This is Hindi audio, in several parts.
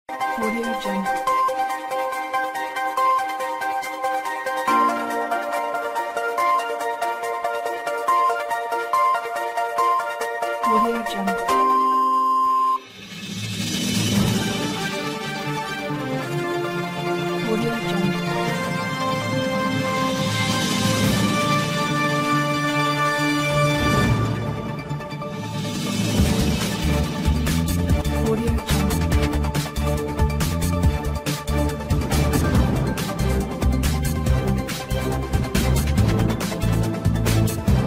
Audio Jungle. Audio Jungle. Audio Jungle. Audio Jungle.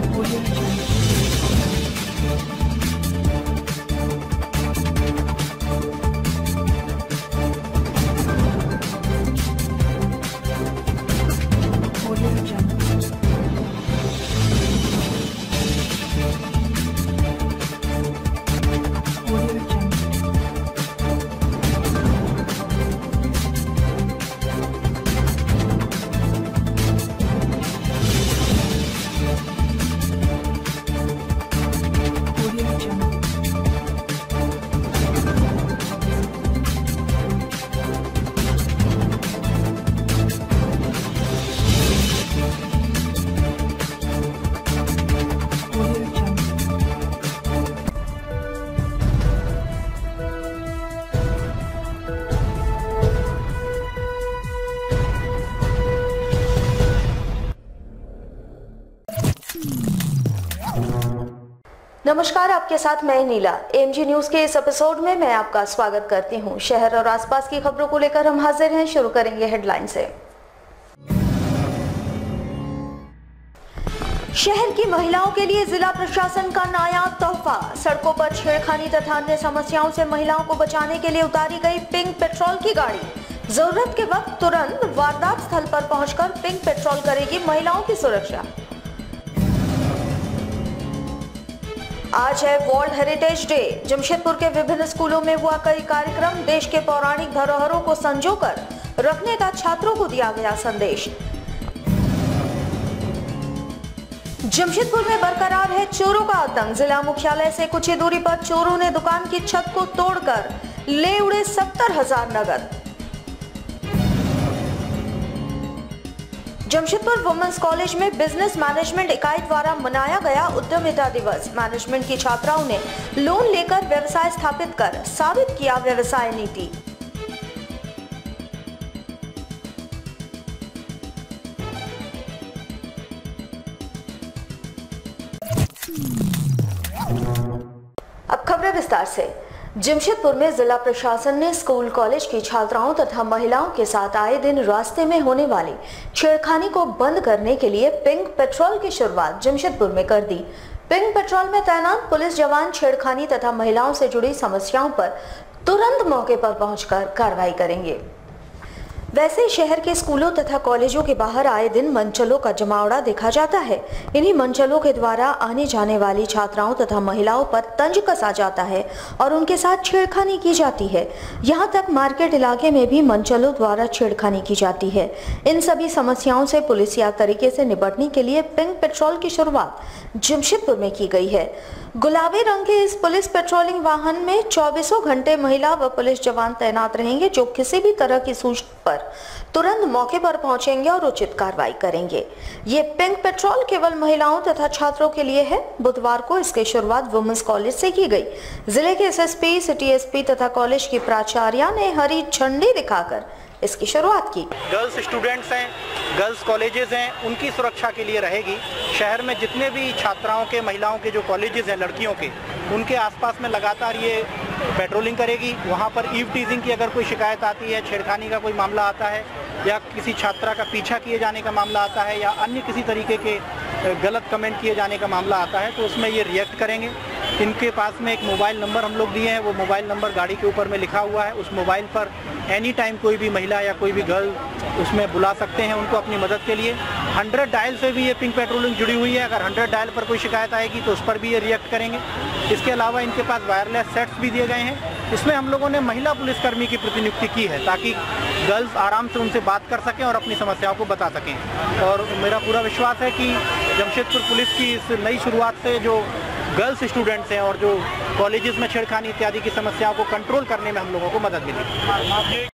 Audio Jungle. Audio Jungle. Audio Jungle. Audio Jungle. Audio Jungle. नमस्कार, आपके साथ मैं नीला। एमजी न्यूज के इस एपिसोड में मैं आपका स्वागत करती हूं। शहर और आसपास की खबरों को लेकर हम हाजिर हैं। शुरू करेंगे हेडलाइन से। शहर की महिलाओं के लिए जिला प्रशासन का नया तोहफा। सड़कों पर छेड़खानी तथा अन्य समस्याओं से महिलाओं को बचाने के लिए उतारी गई पिंक पेट्रोल की गाड़ी। जरूरत के वक्त तुरंत वारदात स्थल पर पहुंचकर पिंक पेट्रोल करेगी महिलाओं की सुरक्षा। आज है वर्ल्ड हेरिटेज डे। जमशेदपुर के विभिन्न स्कूलों में हुआ कई कार्यक्रम। देश के पौराणिक धरोहरों को संजोकर रखने का छात्रों को दिया गया संदेश। जमशेदपुर में बरकरार है चोरों का आतंक। जिला मुख्यालय से कुछ ही दूरी पर चोरों ने दुकान की छत को तोड़कर ले उड़े 70,000 नगद। जमशेदपुर वुमेन्स कॉलेज में बिजनेस मैनेजमेंट इकाई द्वारा मनाया गया उद्यमिता दिवस। मैनेजमेंट की छात्राओं ने लोन लेकर व्यवसाय स्थापित कर साबित किया व्यवसाय नीति। अब खबरें विस्तार से। जमशेदपुर में जिला प्रशासन ने स्कूल कॉलेज की छात्राओं तथा महिलाओं के साथ आए दिन रास्ते में होने वाली छेड़खानी को बंद करने के लिए पिंक पेट्रोल की शुरुआत जमशेदपुर में कर दी। पिंक पेट्रोल में तैनात पुलिस जवान छेड़खानी तथा महिलाओं से जुड़ी समस्याओं पर तुरंत मौके पर पहुंचकर कार्रवाई करेंगे। वैसे शहर के स्कूलों तथा कॉलेजों के बाहर आए दिन मनचलों का जमावड़ा देखा जाता है। इन्हीं मनचलों के द्वारा आने जाने वाली छात्राओं तथा महिलाओं पर तंज कसा जाता है और उनके साथ छेड़खानी की जाती है। यहां तक मार्केट इलाके में भी मनचलों द्वारा छेड़खानी की जाती है। इन सभी समस्याओं से पुलिसिया तरीके से निपटने के लिए पिंक पेट्रोल की शुरुआत जमशेदपुर में की गई है। गुलाबी रंग के इस पुलिस पेट्रोलिंग वाहन में 24 घंटे महिला व पुलिस जवान तैनात रहेंगे, जो किसी भी तरह की सूचना पर तुरंत मौके पर पहुंचेंगे और उचित कार्रवाई करेंगे। ये पिंक पेट्रोल केवल महिलाओं तथा छात्रों के लिए है। बुधवार को इसकी शुरुआत वुमेन्स कॉलेज से की गई। जिले के एसएसपी, सिटी एसपी तथा कॉलेज की प्राचार्या ने हरी झंडी दिखाकर इसकी शुरुआत की। गर्ल्स स्टूडेंट्स हैं, गर्ल्स कॉलेजेस हैं, उनकी सुरक्षा के लिए रहेगी। शहर में जितने भी छात्राओं के, महिलाओं के जो कॉलेजेस हैं लड़कियों के, उनके आसपास में लगातार ये पेट्रोलिंग करेगी। वहाँ पर ईव टीजिंग की अगर कोई शिकायत आती है, छेड़खानी का कोई मामला आता है या किसी छात्रा का पीछा किए जाने का मामला आता है या अन्य किसी तरीके के गलत कमेंट किए जाने का मामला आता है, तो उसमें ये रिएक्ट करेंगे। इनके पास में एक मोबाइल नंबर हम लोग दिए हैं, वो मोबाइल नंबर गाड़ी के ऊपर में लिखा हुआ है। उस मोबाइल पर एनी टाइम कोई भी महिला या कोई भी गर्ल उसमें बुला सकते हैं उनको अपनी मदद के लिए। 100 डायल से भी ये पिंक पेट्रोलिंग जुड़ी हुई है। अगर 100 डायल पर कोई शिकायत आएगी तो उस पर भी ये रिएक्ट करेंगे। इसके अलावा इनके पास वायरलेस सेट्स भी दिए गए हैं। इसमें हम लोगों ने महिला पुलिसकर्मी की प्रतिनियुक्ति की है ताकि गर्ल्स आराम से उनसे बात कर सकें और अपनी समस्याओं को बता सकें। और मेरा पूरा विश्वास है कि जमशेदपुर पुलिस की इस नई शुरुआत से जो गर्ल्स स्टूडेंट्स हैं और जो कॉलेजेस में छेड़खानी इत्यादि की समस्याओं को कंट्रोल करने में हम लोगों को मदद मिलेगी।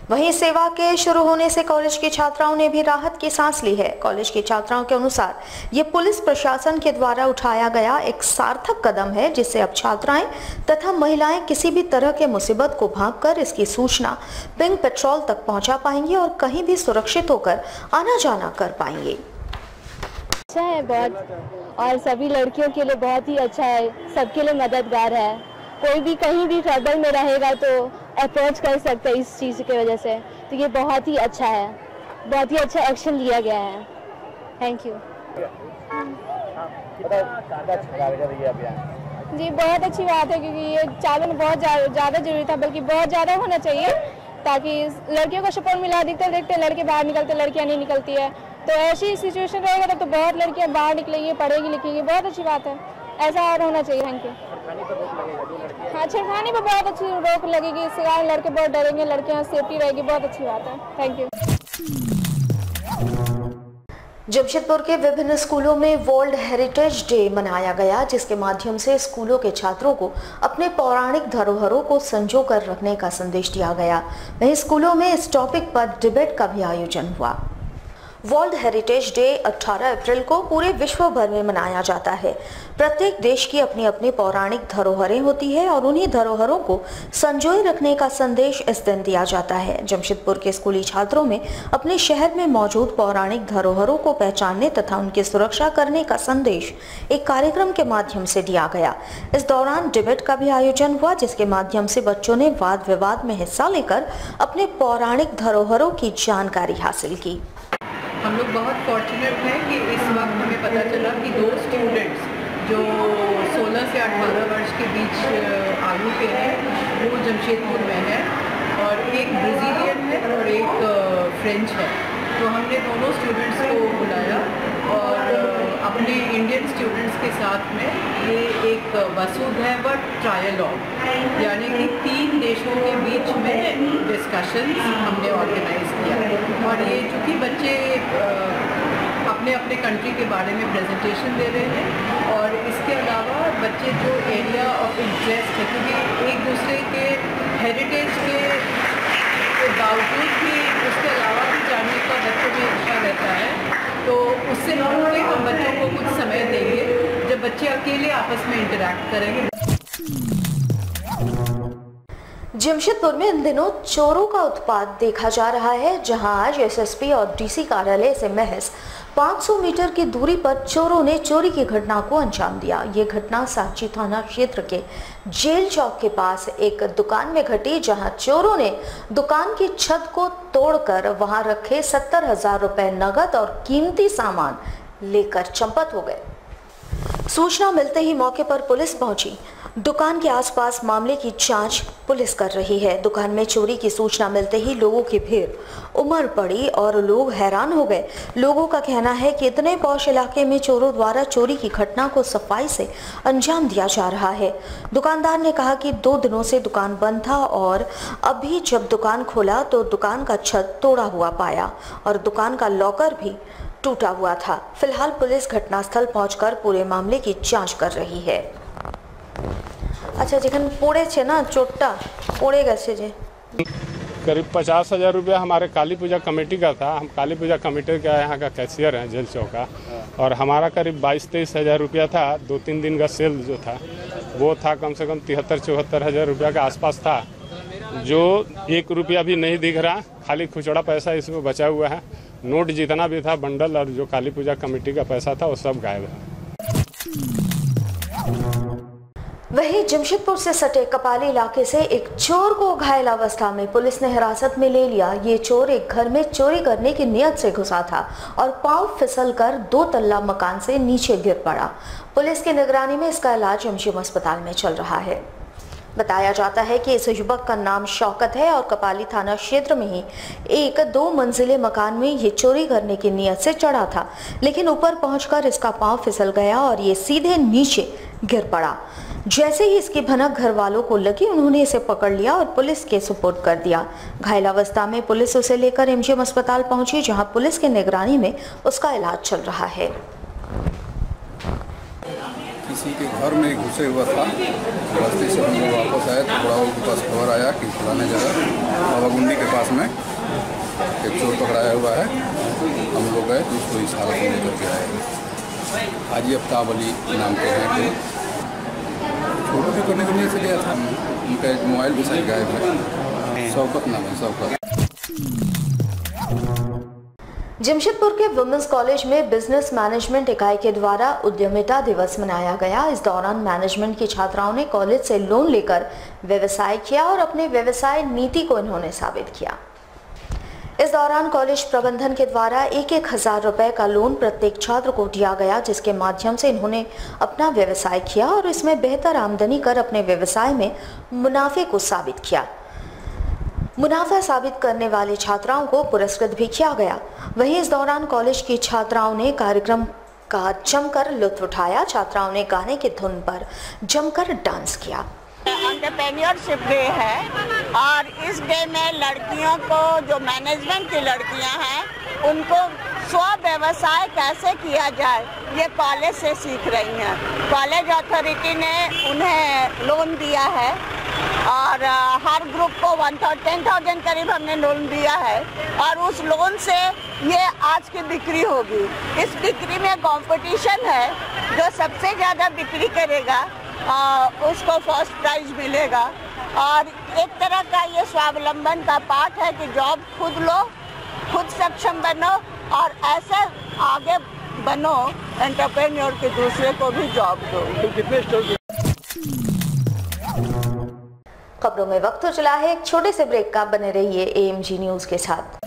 वहीं सेवा के शुरू होने से कॉलेज की छात्राओं ने भी राहत की सांस ली है। कॉलेज की छात्राओं के अनुसार ये पुलिस प्रशासन के द्वारा उठाया गया एक सार्थक कदम है, जिससे अब छात्राएं तथा महिलाएं किसी भी तरह के मुसीबत को भांपकर इसकी सूचना पिंक पेट्रोल तक पहुंचा पाएंगी और कहीं भी सुरक्षित होकर आना जाना कर पाएंगी। अच्छा है बहुत, और सभी लड़कियों के लिए बहुत ही अच्छा है, सबके लिए मददगार है। कोई भी कहीं भी ट्रबल में रहेगा तो अप्रोच कर सकते हैं इस चीज़ की वजह से, तो ये बहुत ही अच्छा है, बहुत ही अच्छा एक्शन लिया गया है। थैंक यू जी, बहुत अच्छी बात है क्योंकि ये चालन बहुत ज़्यादा जरूरी था, बल्कि बहुत ज़्यादा होना चाहिए ताकि लड़कियों को सपोर्ट मिला। देखते लड़के बाहर निकलते, लड़कियाँ नहीं निकलती है, तो ऐसी सिचुएशन रहेगा तो बहुत लड़कियाँ बाहर निकलेंगी, पढ़ेंगी लिखेंगी, बहुत अच्छी बात है, ऐसा और होना चाहिए। Thank you. हाँ, छेड़खानी पर बहुत अच्छी रोक लगेगी, इससे कारण लड़के बहुत डरेंगे, लड़कियाँ सेफ्टी रहेगी, बहुत अच्छी बात है। Thank you. जमशेदपुर के विभिन्न स्कूलों में वर्ल्ड हेरिटेज डे मनाया गया, जिसके माध्यम से स्कूलों के छात्रों को अपने पौराणिक धरोहरों को संजो कर रखने का संदेश दिया गया। वहीं स्कूलों में इस टॉपिक पर डिबेट का भी आयोजन हुआ। वर्ल्ड हेरिटेज डे 18 अप्रैल को पूरे विश्व भर में मनाया जाता है। प्रत्येक देश की अपनी अपनी पौराणिक धरोहरें होती है और उन्हीं धरोहरों को संजोए रखने का संदेश इस दिन दिया जाता है। जमशेदपुर के स्कूली छात्रों में अपने शहर में मौजूद पौराणिक धरोहरों को पहचानने तथा उनकी सुरक्षा करने का संदेश एक कार्यक्रम के माध्यम से दिया गया। इस दौरान डिबेट का भी आयोजन हुआ, जिसके माध्यम से बच्चों ने वाद विवाद में हिस्सा लेकर अपने पौराणिक धरोहरों की जानकारी हासिल की। हम लोग बहुत फॉर्चुनेट हैं कि इस वक्त हमें पता चला कि 2 स्टूडेंट्स जो 16 से 18 वर्ष के बीच आयु के हैं वो जमशेदपुर में है, और एक ब्राज़ीलियन है और एक फ्रेंच है। तो हमने दोनों स्टूडेंट्स को बुलाया और अपने इंडियन स्टूडेंट्स के साथ में ये एक वसुधैव ट्रायलॉग, यानी कि 3 देशों के बीच में डिस्कशंस हमने ऑर्गेनाइज किया। और ये चूँकि बच्चे अपने अपने कंट्री के बारे में प्रेजेंटेशन दे रहे हैं, और इसके अलावा बच्चे जो एरिया ऑफ इंटरेस्ट है, क्योंकि एक दूसरे के हेरिटेज के बावजूद भी उसके अलावा भी जानने का बच्चों में इच्छा रहता है, तो उससे होंगे हम बच्चों को कुछ समय देंगे जब बच्चे अकेले आपस में इंटरैक्ट करेंगे। जमशेदपुर में इन दिनों चोरों का उत्पात देखा जा रहा है, जहां आज एसएसपी और डीसी कार्यालय से महज 500 मीटर की दूरी पर चोरों ने चोरी की घटना को अंजाम दिया। ये घटना सांची थाना क्षेत्र के जेल चौक के पास एक दुकान में घटी, जहां चोरों ने दुकान की छत को तोड़कर वहां रखे 70,000 रुपए नगद और कीमती सामान लेकर चंपत हो गए। सूचना मिलते ही मौके पर पुलिस पहुंची। दुकान के आसपास मामले की जांच पुलिस कर रही है। दुकान में चोरी की सूचना मिलते ही लोगों की भीड़ उमड़ पड़ी और लोग हैरान हो गए। लोगों का कहना है कि इतने पॉश इलाके में चोरों द्वारा चोरी की घटना को सफाई से अंजाम दिया जा रहा है। दुकानदार ने कहा कि 2 दिनों से दुकान बंद था और अभी जब दुकान खोला तो दुकान का छत तोड़ा हुआ पाया और दुकान का लॉकर भी टूटा हुआ था। फिलहाल पुलिस घटनास्थल पहुंचकर पूरे मामले की जांच कर रही है। अच्छा, যেখানে পড়েছে না চোটটা পড়ে গেছে যে करीब 50,000 रुपया हमारे काली पूजा कमेटी का था। हम काली पूजा कमेटी का यहाँ का कैशियर हैं जेल चौक का, और हमारा करीब 22-23 हज़ार रुपया था। 2-3 दिन का सेल जो था वो था कम से कम 73-74 हज़ार रुपया के आसपास था, जो 1 रुपया भी नहीं दिख रहा, खाली खुचड़ा पैसा इसमें बचा हुआ है। नोट जितना भी था बंडल और जो काली पूजा कमेटी का पैसा था वो सब गायब है। वहीं जमशेदपुर से सटे कपाली इलाके से एक चोर को घायल अवस्था में पुलिस ने हिरासत में ले लिया। ये चोर एक घर में चोरी करने की नियत से घुसा था और पांव फिसलकर 2 तल्ला मकान से नीचे गिर पड़ा। पुलिस की निगरानी में इसका इलाज एमजीएम अस्पताल में चल रहा है। बताया जाता है कि इस युवक का नाम शौकत है और कपाली थाना क्षेत्र में ही एक 2 मंजिले मकान में ये चोरी करने की नियत से चढ़ा था, लेकिन ऊपर पहुंचकर इसका पांव फिसल गया और ये सीधे नीचे गिर पड़ा। जैसे ही इसकी भनक घर वालों को लगी, उन्होंने इसे पकड़ लिया और पुलिस के सुपुर्द कर दिया। घायल अवस्था में पुलिस उसे लेकर एमजीएम अस्पताल पहुंची, जहां पुलिस की निगरानी में उसका इलाज चल रहा है। किसी के घर में घुसे हुआ था। रास्ते से हम लोग वापस आए तो बड़ा के पास खबर आया कि फलाने जगह बाबागुंडी के पास में एक चोर पकड़ाया हुआ है। हम लोग गए तो उसको इस हालत में लेकर के आए। हाजी आफ्ताब अली नाम के हैं कोई, फोटो भी करने के लिए से गया था। उनका मोबाइल भी सही गायब है। शौकत नाम है, शौकत। जमशेदपुर के वुमेंस कॉलेज में बिजनेस मैनेजमेंट इकाई के द्वारा उद्यमिता दिवस मनाया गया। इस दौरान मैनेजमेंट की छात्राओं ने कॉलेज से लोन लेकर व्यवसाय किया और अपने व्यवसाय नीति को इन्होंने साबित किया। इस दौरान कॉलेज प्रबंधन के द्वारा 1,000 रुपए का लोन प्रत्येक छात्र को दिया गया, जिसके माध्यम से इन्होंने अपना व्यवसाय किया और इसमें बेहतर आमदनी कर अपने व्यवसाय में मुनाफे को साबित किया। मुनाफा साबित करने वाली छात्राओं को पुरस्कृत भी किया गया। वहीं इस दौरान कॉलेज की छात्राओं ने कार्यक्रम का जमकर लुत्फ उठाया। छात्राओं ने गाने की धुन पर जमकर डांस किया। एंटरप्रेन्योरशिप डे है और इस डे में लड़कियों को, जो मैनेजमेंट की लड़कियां हैं, उनको स्व व्यवसाय कैसे किया जाए ये कॉलेज से सीख रही हैं। कॉलेज अथॉरिटी ने उन्हें लोन दिया है और हर ग्रुप को 10,000 करीब हमने लोन दिया है और उस लोन से ये आज की बिक्री होगी। इस बिक्री में कंपटीशन है, जो सबसे ज़्यादा बिक्री करेगा उसको फर्स्ट प्राइज मिलेगा। और एक तरह का ये स्वावलंबन का पाठ है कि जॉब खुद लो, खुद सक्षम बनो और ऐसे आगे बनो एंटरप्रेन्योर के दूसरे को भी जॉब दो। खबरों में वक्त हो चला है एक छोटे से ब्रेक का। बने रहिए AMG न्यूज के साथ।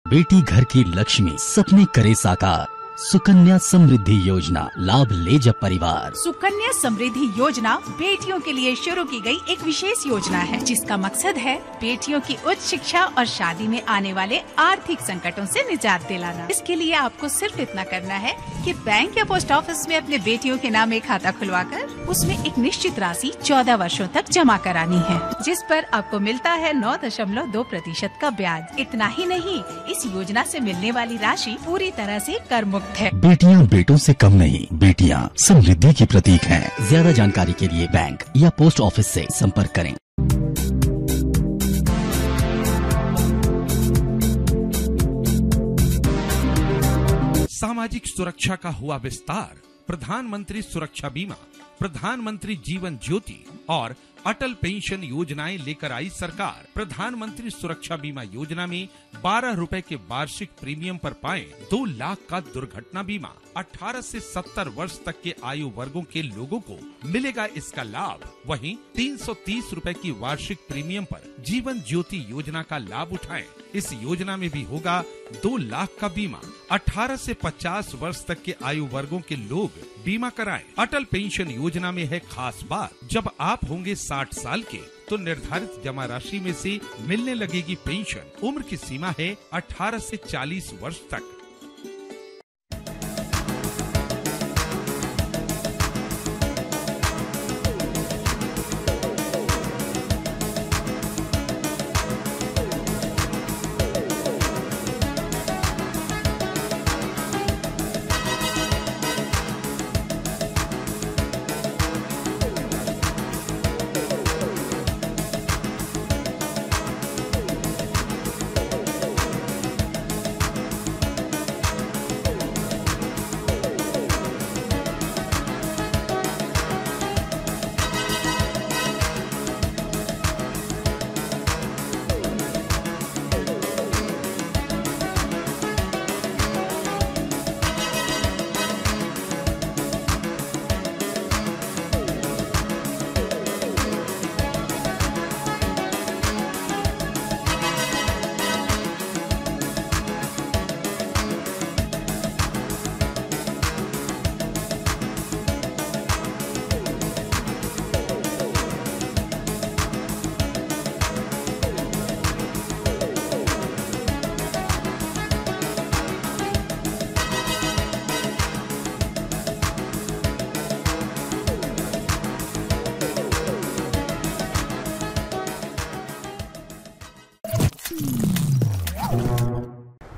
बेटी घर की लक्ष्मी, सपने करे साकार। सुकन्या समृद्धि योजना, लाभ ले जब परिवार। सुकन्या समृद्धि योजना बेटियों के लिए शुरू की गई एक विशेष योजना है, जिसका मकसद है बेटियों की उच्च शिक्षा और शादी में आने वाले आर्थिक संकटों से निजात दिलाना। इसके लिए आपको सिर्फ इतना करना है कि बैंक या पोस्ट ऑफिस में अपने बेटियों के नाम एक खाता खुलवाकर उसमें एक निश्चित राशि 14 वर्षों तक जमा करानी है, जिस पर आपको मिलता है 9.2% का ब्याज। इतना ही नहीं, इस योजना से मिलने वाली राशि पूरी तरह से कर मुक्त है। बेटियां बेटों से कम नहीं, बेटियां समृद्धि की प्रतीक हैं। ज्यादा जानकारी के लिए बैंक या पोस्ट ऑफिस से संपर्क करें। सामाजिक सुरक्षा का हुआ विस्तार। प्रधानमंत्री सुरक्षा बीमा, प्रधानमंत्री जीवन ज्योति और अटल पेंशन योजनाएं लेकर आई सरकार। प्रधानमंत्री सुरक्षा बीमा योजना में 12 रुपए के वार्षिक प्रीमियम पर पाएं 2 लाख का दुर्घटना बीमा। 18 से 70 वर्ष तक के आयु वर्गों के लोगों को मिलेगा इसका लाभ। वहीं 330 रुपए की वार्षिक प्रीमियम पर जीवन ज्योति योजना का लाभ उठाएं। इस योजना में भी होगा 2 लाख का बीमा। 18 से 50 वर्ष तक के आयु वर्गों के लोग बीमा कराएं। अटल पेंशन योजना में है खास बात, जब आप होंगे 60 साल के तो निर्धारित जमा राशि में से मिलने लगेगी पेंशन। उम्र की सीमा है 18 से 40 वर्ष तक।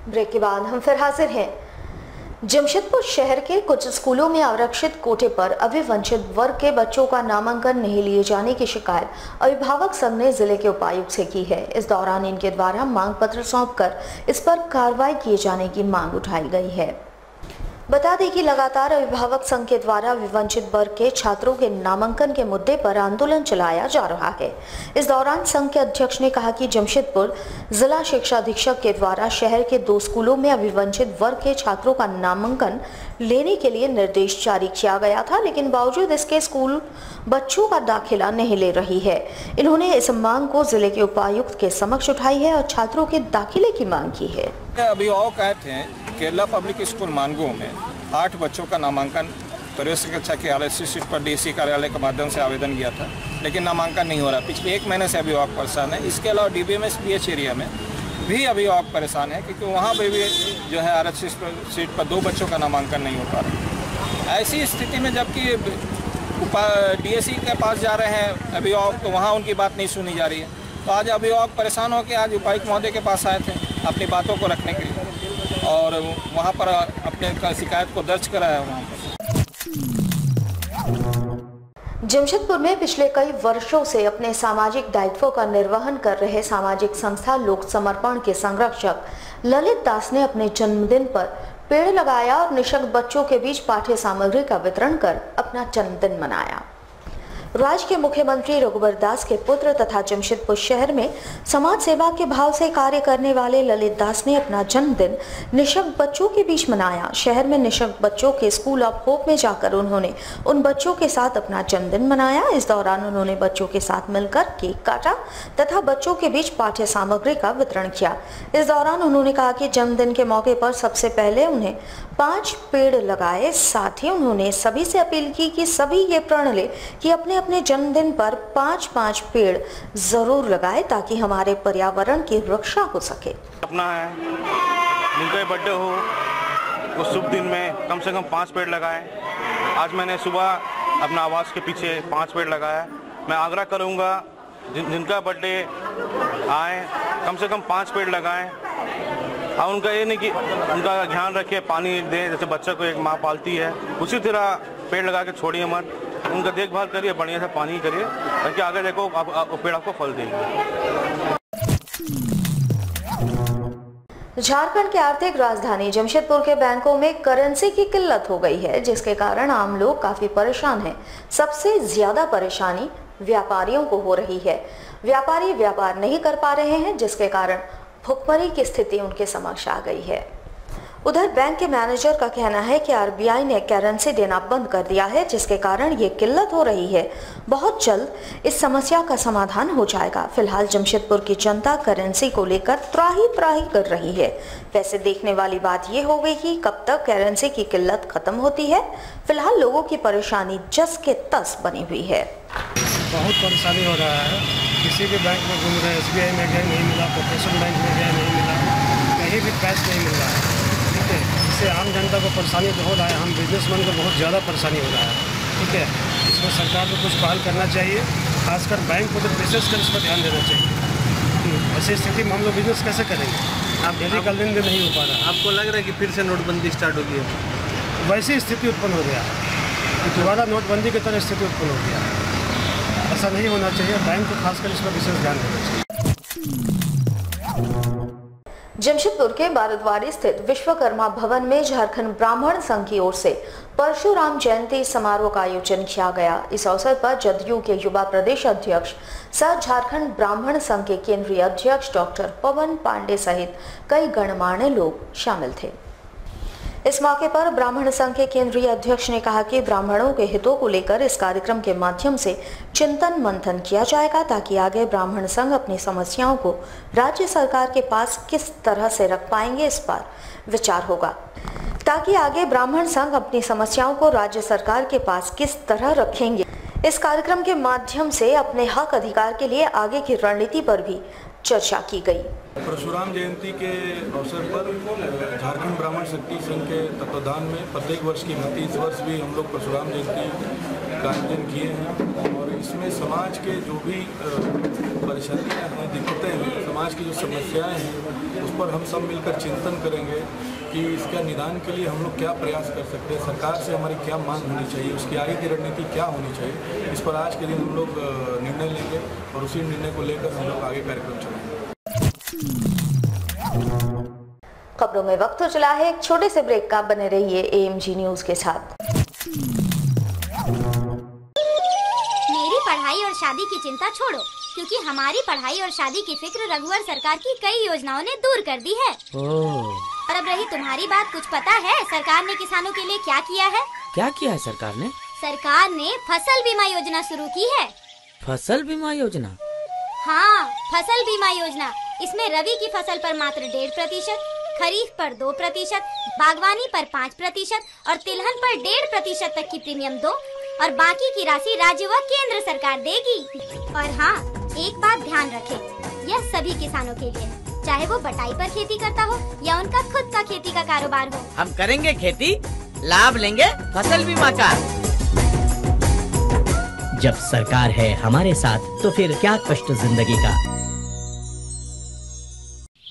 ब्रेक के बाद हम फिर हाजिर हैं। जमशेदपुर शहर के कुछ स्कूलों में आरक्षित कोटे पर अभिवंचित वर्ग के बच्चों का नामांकन नहीं लिए जाने की शिकायत अभिभावक संघ ने जिले के उपायुक्त से की है। इस दौरान इनके द्वारा मांग पत्र सौंपकर इस पर कार्रवाई किए जाने की मांग उठाई गई है। बता दें कि लगातार अभिभावक संघ के द्वारा विवंचित वर्ग के छात्रों के नामांकन के मुद्दे पर आंदोलन चलाया जा रहा है। इस दौरान संघ के अध्यक्ष ने कहा कि जमशेदपुर जिला शिक्षा अधीक्षक के द्वारा शहर के 2 स्कूलों में अभिवंचित वर्ग के छात्रों का नामांकन लेने के लिए निर्देश जारी किया गया था, लेकिन बावजूद इसके स्कूल बच्चों का दाखिला नहीं ले रही है। इन्होंने इस मांग को जिले के उपायुक्त के समक्ष उठाई है और छात्रों के दाखिले की मांग की है। अभिभावक आए थे केरला पब्लिक स्कूल मानगो में 8 बच्चों का नामांकन प्रवेश शिक्षा के आलसी सीट पर डीसी कार्यालय के माध्यम से आवेदन किया था, लेकिन नामांकन नहीं हो रहा। पिछले 1 महीने से अभिभावक परेशान है। इसके अलावा डीबीएमएस पीएच एरिया में भी अभिभावक परेशान है, क्योंकि वहाँ पर भी जो है आरक्षित सीट पर 2 बच्चों का नामांकन नहीं हो पा रहा। ऐसी स्थिति में जबकि डीएससी के पास जा रहे हैं अभिभावक, तो वहाँ उनकी बात नहीं सुनी जा रही है। तो आज अभिभावक परेशान होकर आज उपायुक्त महोदय के पास आए थे अपनी बातों को रखने के लिए, और वहाँ पर अपने शिकायत को दर्ज कराया। वहाँ पर जमशेदपुर में पिछले कई वर्षों से अपने सामाजिक दायित्वों का निर्वहन कर रहे सामाजिक संस्था लोक समर्पण के संरक्षक ललित दास ने अपने जन्मदिन पर पेड़ लगाया और निःशक्त बच्चों के बीच पाठ्य सामग्री का वितरण कर अपना जन्मदिन मनाया। राज्य के मुख्यमंत्री रघुवर दास के पुत्र तथा जमशेदपुर शहर में समाज सेवा के भाव से कार्य करने वाले ललित दास ने अपना जन्मदिन निःशक्त बच्चों के बीच मनाया। शहर में निःशक्त बच्चों के स्कूल ऑफ होप में जाकर उन्होंने उन बच्चों के साथ अपना जन्मदिन मनाया। इस दौरान उन्होंने बच्चों के साथ मिलकर केक काटा तथा बच्चों के बीच पाठ्य सामग्री का वितरण किया। इस दौरान उन्होंने कहा कि जन्मदिन के मौके पर सबसे पहले उन्हें 5 पेड़ लगाए। साथ ही उन्होंने सभी से अपील की कि सभी ये प्रण ले कि अपने अपने जन्मदिन पर 5-5 पेड़ जरूर लगाए ताकि हमारे पर्यावरण की रक्षा हो सके। अपना है जिनका बर्थडे हो उस शुभ दिन में कम से कम 5 पेड़ लगाएं। आज मैंने सुबह अपना आवास के पीछे 5 पेड़ लगाया। मैं आग्रह करूंगा जिनका बर्थडे आए कम से कम 5 पेड़ लगाएं। और उनका ये नहीं कि उनका ध्यान रखें, पानी दें, जैसे बच्चा को एक माँ पालती है उसी तरह पेड़ लगा के छोड़िए मत। उनका देखभाल करिए, बढ़िया से पानी करिए, ताकि आगे देखो पेड़ आपको फल देंगे। झारखंड के आर्थिक राजधानी जमशेदपुर के बैंकों में करेंसी की किल्लत हो गई है, जिसके कारण आम लोग काफी परेशान हैं। सबसे ज्यादा परेशानी व्यापारियों को हो रही है। व्यापारी व्यापार नहीं कर पा रहे हैं, जिसके कारण भुखमरी की स्थिति उनके समक्ष आ गई है। उधर बैंक के मैनेजर का कहना है कि आरबीआई ने करेंसी देना बंद कर दिया है, जिसके कारण ये किल्लत हो रही है। बहुत जल्द इस समस्या का समाधान हो जाएगा। फिलहाल जमशेदपुर की जनता करेंसी को लेकर त्राही कर रही है। वैसे देखने वाली बात ये होगी कि कब तक करेंसी की किल्लत खत्म होती है। फिलहाल लोगों की परेशानी जस के तस बनी हुई है। बहुत परेशानी हो रहा है। किसी भी बैंक में घूम रहे हैं, SBI में गए नहीं मिला, कॉर्पोरेशन बैंक में गए नहीं मिला, कहीं भी कैश नहीं मिल रहा है। ठीक है, इससे आम जनता को परेशानी तो हो रहा है। हम बिजनेसमैन को बहुत ज़्यादा परेशानी हो रहा है। ठीक है, इसमें सरकार को कुछ पहल करना चाहिए, खासकर बैंक को तो विशेषकर इस पर ध्यान देना चाहिए। ऐसी स्थिति में हम लोग बिजनेस कैसे करेंगे? आप डेली का लेन देन नहीं हो पा रहा है। आपको लग रहा है कि फिर से नोटबंदी स्टार्ट हो गई है? वैसी स्थिति उत्पन्न हो गया, दोबारा नोटबंदी की तरह स्थिति उत्पन्न हो गया। ऐसा नहीं होना चाहिए। बैंक को खासकर इस पर विशेष ध्यान देना चाहिए। जमशेदपुर के बारदवारी स्थित विश्वकर्मा भवन में झारखंड ब्राह्मण संघ की ओर से परशुराम जयंती समारोह का आयोजन किया गया। इस अवसर पर जदयू के युवा प्रदेश अध्यक्ष सह झारखंड ब्राह्मण संघ के केंद्रीय अध्यक्ष डॉक्टर पवन पांडे सहित कई गणमान्य लोग शामिल थे। इस मौके पर ब्राह्मण संघ के केंद्रीय अध्यक्ष ने कहा कि ब्राह्मणों के हितों को लेकर इस कार्यक्रम के माध्यम से चिंतन मंथन किया जाएगा, ताकि आगे ब्राह्मण संघ अपनी समस्याओं को राज्य सरकार के पास किस तरह से रख पाएंगे, इस पर विचार होगा। ताकि आगे ब्राह्मण संघ अपनी समस्याओं को राज्य सरकार के पास किस तरह रखेंगे, इस कार्यक्रम के माध्यम से अपने हक अधिकार के लिए आगे की रणनीति पर भी चर्चा की गई। परशुराम जयंती के अवसर पर झारखंड ब्राह्मण शक्ति संघ के तत्वाधान में प्रत्येक वर्ष की भांति इस वर्ष भी हम लोग परशुराम जयंती का आयोजन किए हैं। और इसमें समाज के जो भी परेशानियां हैं, दिक्कतें हैं, समाज की जो समस्याएं हैं, उस पर हम सब मिलकर चिंतन करेंगे कि इसका निदान के लिए हम लोग क्या प्रयास कर सकते हैं, सरकार से हमारी क्या मांग होनी चाहिए, उसकी आगे की रणनीति क्या होनी चाहिए, इस पर आज के दिन हम लोग निर्णय लेंगे और उसी निर्णय को लेकर हम लोग आगे कार्यक्रम चलाएंगे। खबरों में वक्त हो चला है एक छोटे से ब्रेक का, बने रहिए AMG न्यूज के साथ। मेरी पढ़ाई और शादी की चिंता छोड़ो, क्योंकि हमारी पढ़ाई और शादी की फिक्र रघुवर सरकार की कई योजनाओं ने दूर कर दी है। और अब रही तुम्हारी बात, कुछ पता है सरकार ने किसानों के लिए क्या किया है? क्या किया है सरकार ने? सरकार ने फसल बीमा योजना शुरू की है। फसल बीमा योजना? हाँ, फसल बीमा योजना। इसमें रबी की फसल पर मात्र 1.5%, खरीफ पर 2%, बागवानी पर 5% और तिलहन पर 1.5% तक की प्रीमियम दो और बाकी की राशि राज्य व केंद्र सरकार देगी। और हाँ, एक बात ध्यान रखें, यह सभी किसानों के लिए है, चाहे वो बटाई पर खेती करता हो या उनका खुद का खेती का कारोबार हो। हम करेंगे खेती, लाभ लेंगे फसल बीमा का। जब सरकार है हमारे साथ तो फिर क्या कष्ट जिंदगी का।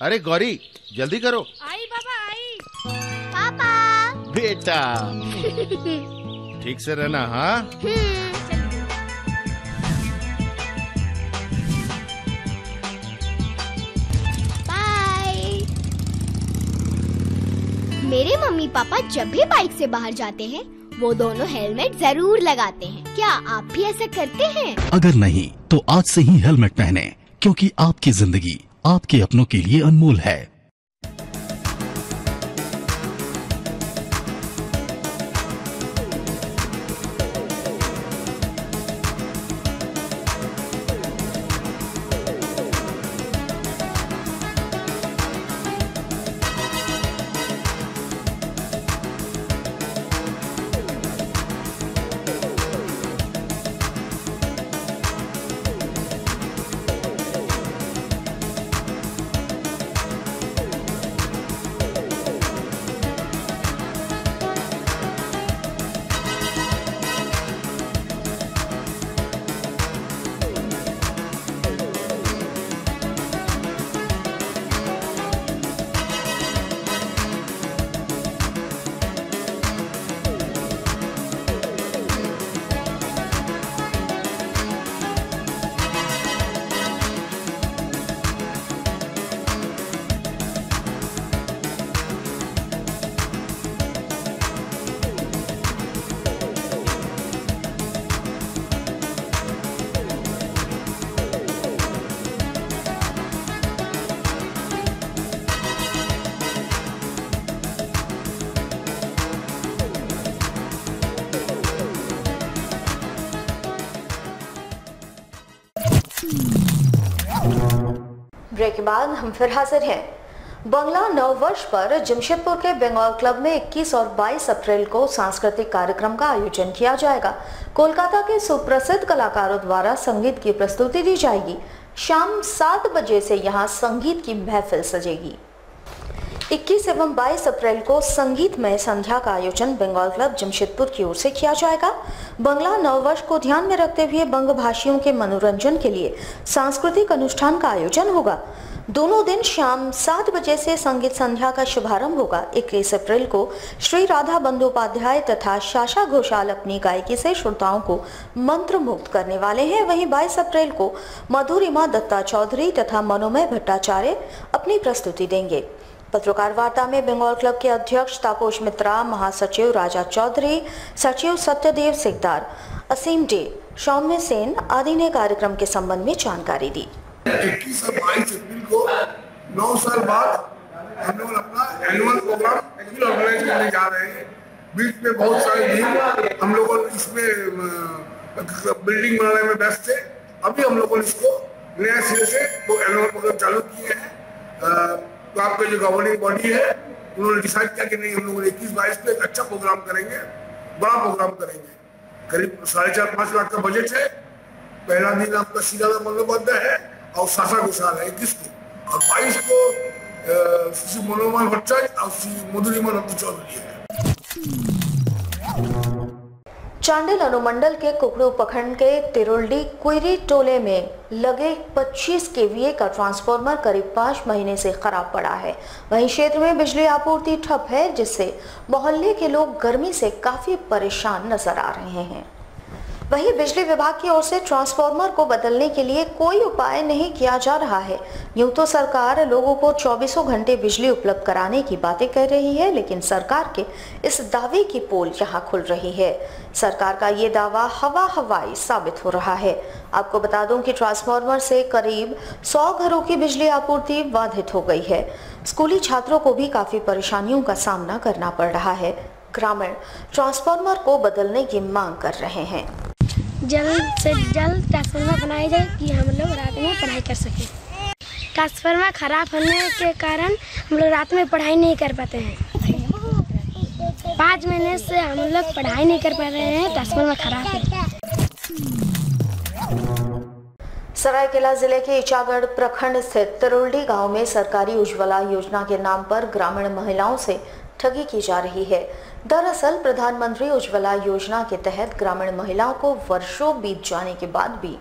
अरे गौरी जल्दी करो। आई बाबा आई। पापा। बेटा ठीक से रहना। हाँ बाय। मेरे मम्मी पापा जब भी बाइक से बाहर जाते हैं वो दोनों हेलमेट जरूर लगाते हैं। क्या आप भी ऐसा करते हैं? अगर नहीं तो आज से ही हेलमेट पहने, क्योंकि आपकी जिंदगी आपके अपनों के लिए अनमोल है। ब्रेक के बाद हम फिर हाजिर हैं। बंगला नव वर्ष पर जमशेदपुर के बंगाल क्लब में 21 और 22 अप्रैल को सांस्कृतिक कार्यक्रम का आयोजन किया जाएगा। कोलकाता के सुप्रसिद्ध कलाकारों द्वारा संगीत की प्रस्तुति दी जाएगी। शाम 7 बजे से यहां संगीत की महफिल सजेगी। 21 एवं 22 अप्रैल को संगीतमय संध्या का आयोजन बंगाल क्लब जमशेदपुर की ओर से किया जाएगा। बंगला नववर्ष को ध्यान में रखते हुए बंग भाषियों के मनोरंजन के लिए सांस्कृतिक अनुष्ठान का आयोजन होगा। दोनों दिन शाम 7 बजे से संगीत संध्या का शुभारंभ होगा। 21 अप्रैल को श्री राधा बंदोपाध्याय तथा शाशा घोषाल अपनी गायकी से श्रोताओं को मंत्रमुग्ध करने वाले हैं। वहीं 22 अप्रैल को मधुरिमा दत्ता चौधरी तथा मनोमय भट्टाचार्य अपनी प्रस्तुति देंगे। पत्रकार वार्ता में बंगाल क्लब के अध्यक्ष तापोश मित्रा, महासचिव राजा चौधरी, सचिव सत्यदेव सिकदार, असीम डे, सौम्य सेन आदि ने कार्यक्रम के संबंध में जानकारी दी। 21 और 22 अप्रैल को 9 साल बाद हम लोग अपना एनुअल प्रोग्राम ऑर्गेनाइज करने जा रहे हैं। बीच में बहुत सारे दिन हम लोग इसमें बिल्डिंग बनाने में व्यस्त थे। अभी हम लोगों ने इसको नया सिरे से वो एनुअल प्रोग्राम चालू किए हैं। तो आपका जो गवर्निंग बॉडी है उन्होंने डिसाइड किया कि नहीं, हम लोग 21-22 पे एक अच्छा प्रोग्राम करेंगे, बड़ा प्रोग्राम करेंगे। करीब 4.5-5 लाख का बजट है। पहला दिन आपका श्री राधा बंदोपाध्याय है और शाशा घोषाल है 21 को, और 22 को श्री मनोमय भट्टाचार्य और श्री मधुरिमा दत्ता चौधरी है। चांडिल अनुमंडल के कुकड़ू प्रखंड के तिरुल्डी कुइरी टोले में लगे 25 केवीए का ट्रांसफार्मर करीब 5 महीने से खराब पड़ा है। वहीं क्षेत्र में बिजली आपूर्ति ठप है, जिससे मोहल्ले के लोग गर्मी से काफी परेशान नजर आ रहे हैं। वहीं बिजली विभाग की ओर से ट्रांसफार्मर को बदलने के लिए कोई उपाय नहीं किया जा रहा है। यूं तो सरकार लोगों को 24 घंटे बिजली उपलब्ध कराने की बातें कर रही है, लेकिन सरकार के इस दावे की पोल यहां खुल रही है। सरकार का ये दावा हवाई साबित हो रहा है। आपको बता दूं कि ट्रांसफार्मर से करीब 100 घरों की बिजली आपूर्ति बाधित हो गई है। स्कूली छात्रों को भी काफी परेशानियों का सामना करना पड़ रहा है। ग्रामीण ट्रांसफार्मर को बदलने की मांग कर रहे हैं। जल्द से जल्द ट्रांसफार्मर बनाई जाए कि हम लोग रात में पढ़ाई कर सकें। ट्रांसफार्मर खराब होने के कारण हम लोग रात में पढ़ाई नहीं कर पाते हैं। 5 महीने से हम लोग पढ़ाई नहीं कर पा रहे हैं, ट्रांसफार्मर खराब है। सरायकेला जिले के इचागढ़ प्रखंड स्थित तिरुल्डी गांव में सरकारी उज्ज्वला योजना के नाम पर ग्रामीण महिलाओं से ठगी की जा रही है। दरअसल प्रधानमंत्री उज्ज्वला योजना के तहत ग्रामीण महिलाओं को वर्षों बीत जाने के बाद भी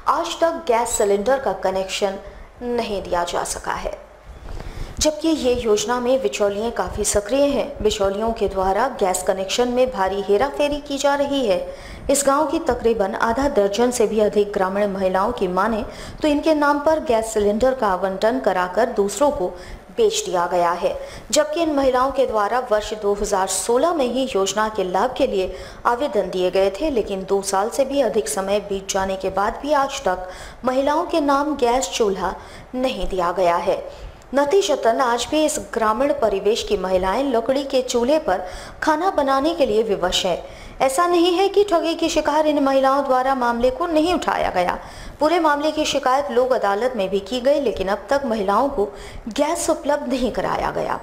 आज तक गैस सिलेंडर का कनेक्शन नहीं दिया जा सका है, जबकि ये योजना में बिचौलिए काफी सक्रिय हैं। बिचौलियों के द्वारा गैस कनेक्शन में भारी हेराफेरी की जा रही है। इस गांव की तकरीबन आधा दर्जन से भी अधिक ग्रामीण महिलाओं की माने तो इनके नाम पर गैस सिलेंडर का आवंटन कराकर दूसरों को बेच दिया गया है, जबकि इन महिलाओं के द्वारा वर्ष 2016 में ही योजना के लाभ के लिए आवेदन दिए गए थे, लेकिन 2 साल से भी अधिक समय बीत जाने के बाद भी आज तक महिलाओं के नाम गैस चूल्हा नहीं दिया गया है। नतीजतन आज भी इस ग्रामीण परिवेश की महिलाएं लकड़ी के चूल्हे पर खाना बनाने के लिए विवश है। ऐसा नहीं है कि ठगी की शिकार इन महिलाओं द्वारा मामले को नहीं उठाया गया। पूरे मामले की शिकायत लोक अदालत में भी की गई, लेकिन अब तक महिलाओं को गैस उपलब्ध नहीं कराया गया।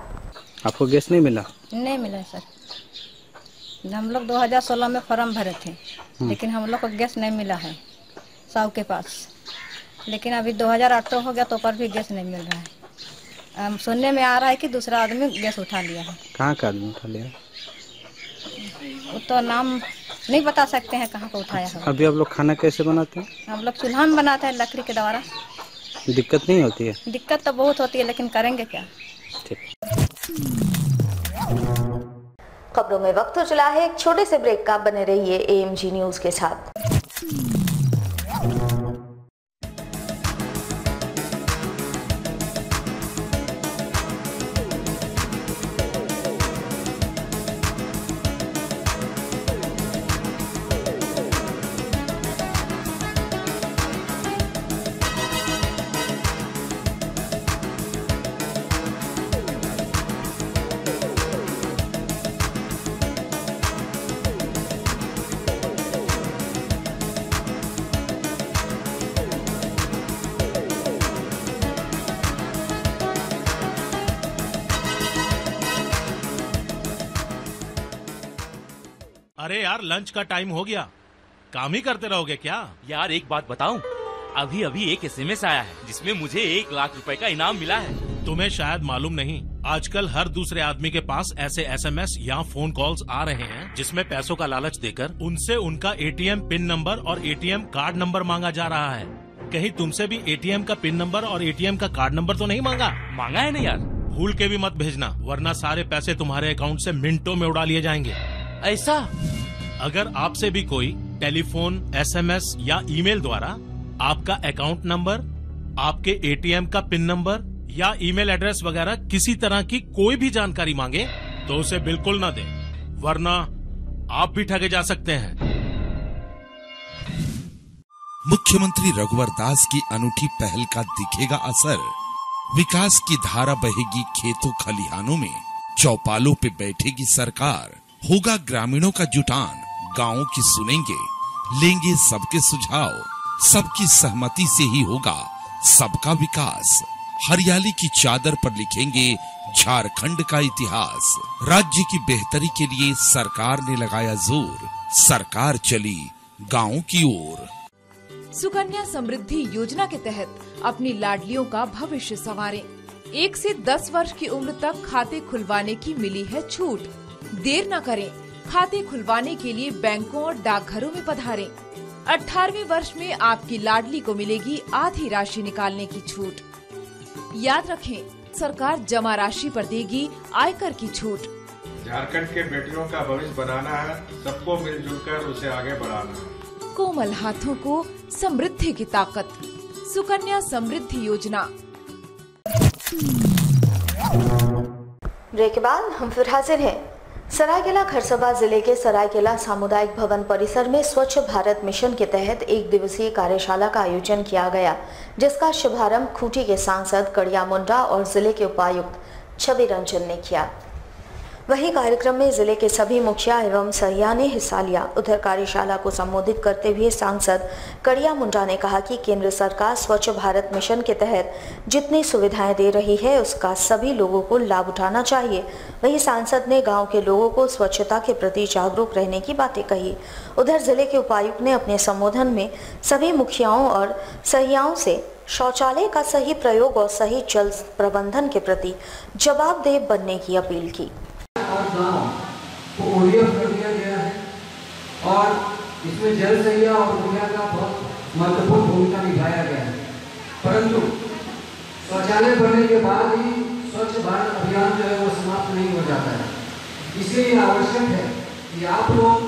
आपको गैस नहीं मिला? नहीं मिला सर। हम लोग 2016 में फॉर्म भरे थे, लेकिन हम लोग को गैस नहीं मिला है साहू के पास। लेकिन अभी 2008 हो गया तो पर भी गैस नहीं मिल रहा है। सुनने में आ रहा है कि दूसरा आदमी गैस उठा लिया है। कहाँ का आदमी उठा लिया? वो तो नाम नहीं बता सकते हैं कहाँ पर उठाया है। अभी आप लोग खाना कैसे बनाते हैं? हम लोग चूल्हा में बनाते हैं लकड़ी के द्वारा। दिक्कत नहीं होती है? दिक्कत तो बहुत होती है, लेकिन करेंगे क्या। खबरों में वक्त तो चला है एक छोटे से ब्रेक का। बने रहिए AMG न्यूज के साथ। अरे यार, लंच का टाइम हो गया, काम ही करते रहोगे क्या? यार एक बात बताऊं, अभी अभी एक SMS आया है जिसमें मुझे 1 लाख रुपए का इनाम मिला है। तुम्हें शायद मालूम नहीं, आजकल हर दूसरे आदमी के पास ऐसे SMS या फोन कॉल्स आ रहे हैं जिसमें पैसों का लालच देकर उनसे उनका ATM पिन नंबर और ATM कार्ड नंबर मांगा जा रहा है। कहीं तुमसे भी ATM का पिन नंबर और ATM का कार्ड नंबर तो नहीं मांगा? मांगा है ना यार। भूल के भी मत भेजना, वरना सारे पैसे तुम्हारे अकाउंट से मिनटों में उड़ा लिए जाएंगे। ऐसा? अगर आपसे भी कोई टेलीफोन, SMS या ईमेल द्वारा आपका अकाउंट नंबर, आपके ATM का पिन नंबर या ईमेल एड्रेस वगैरह किसी तरह की कोई भी जानकारी मांगे तो उसे बिल्कुल न दें, वरना आप भी ठगे जा सकते हैं। मुख्यमंत्री रघुवर दास की अनूठी पहल का दिखेगा असर। विकास की धारा बहेगी खेतों खलिहानों में, चौपालों पे बैठेगी सरकार। होगा ग्रामीणों का जुटान, गांवों की सुनेंगे, लेंगे सबके सुझाव। सबकी सहमति से ही होगा सबका विकास। हरियाली की चादर पर लिखेंगे झारखंड का इतिहास। राज्य की बेहतरी के लिए सरकार ने लगाया जोर, सरकार चली गांव की ओर। सुकन्या समृद्धि योजना के तहत अपनी लाडलियों का भविष्य संवारें। 1 से 10 वर्ष की उम्र तक खाते खुलवाने की मिली है छूट। देर न करें, खाते खुलवाने के लिए बैंकों और डाकघरों में पधारें। 18वें वर्ष में आपकी लाडली को मिलेगी आधी राशि निकालने की छूट। याद रखें, सरकार जमा राशि पर देगी आयकर की छूट। झारखंड के बेटियों का भविष्य बनाना है, सबको मिलजुल कर उसे आगे बढ़ाना है। कोमल हाथों को समृद्धि की ताकत, सुकन्या समृद्धि योजना। ब्रेक के बाद हम फिर हाजिर हैं। सरायकेला खरसबा जिले के सरायकेला सामुदायिक भवन परिसर में स्वच्छ भारत मिशन के तहत 1 दिवसीय कार्यशाला का आयोजन किया गया, जिसका शुभारंभ खूंटी के सांसद कड़िया मुंडा और जिले के उपायुक्त छवि रंजन ने किया। वहीं कार्यक्रम में जिले के सभी मुखिया एवं सहिया ने हिस्सा लिया। उधर कार्यशाला को संबोधित करते हुए सांसद कड़िया मुंडा ने कहा कि केंद्र सरकार स्वच्छ भारत मिशन के तहत जितनी सुविधाएं दे रही है उसका सभी लोगों को लाभ उठाना चाहिए। वहीं सांसद ने गांव के लोगों को स्वच्छता के प्रति जागरूक रहने की बातें कही। उधर जिले के उपायुक्त ने अपने संबोधन में सभी मुखियाओं और सहियाओं से शौचालय का सही प्रयोग और सही जल प्रबंधन के प्रति जवाबदेह बनने की अपील की। और गांव को ओडीएफ कर दिया गया है और इसमें जल सहिया और मुखिया का बहुत महत्वपूर्ण भूमिका निभाया गया है। परंतु शौचालय बनने के बाद ही स्वच्छ भारत अभियान जो है वो समाप्त नहीं हो जाता है। इसलिए आवश्यक है कि आप लोग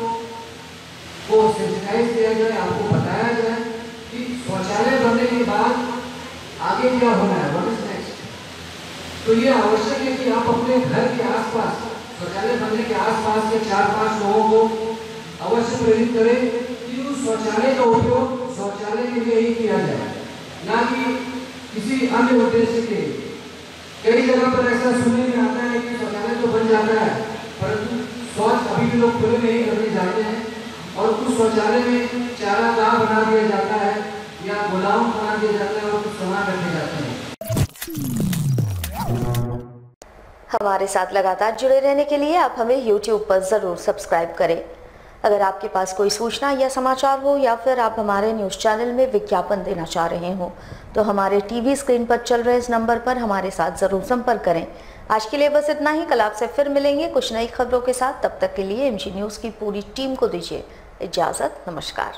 को सेंसिटाइज किया जाए, आपको बताया जाए कि शौचालय बनने के बाद आगे क्या होना है, व्हाट इज नेक्स्ट। तो ये आवश्यक है कि आप अपने घर के आसपास शौचालय बनने के आसपास के 4-5 लोगों को अवश्य प्रेरित करें कि उस शौचालय का उपयोग शौचालय के लिए ही किया जाए, ना कि किसी अन्य उद्देश्य के लिए। कई जगह पर ऐसा सुनने में आता है कि शौचालय तो बन जाता है परंतु शौच अभी भी लोग खुले नहीं करने जाते हैं और उस शौचालय में चारागाह बना दिया जाता है या गोदाम बना दिया जाता है और कुछ सामान रखे जाते हैं। हमारे साथ लगातार जुड़े रहने के लिए आप हमें YouTube पर ज़रूर सब्सक्राइब करें। अगर आपके पास कोई सूचना या समाचार हो या फिर आप हमारे न्यूज़ चैनल में विज्ञापन देना चाह रहे हो तो हमारे टीवी स्क्रीन पर चल रहे इस नंबर पर हमारे साथ ज़रूर संपर्क करें। आज के लिए बस इतना ही। कल आपसे फिर मिलेंगे कुछ नई खबरों के साथ। तब तक के लिए MG न्यूज़ की पूरी टीम को दीजिए इजाज़त। नमस्कार।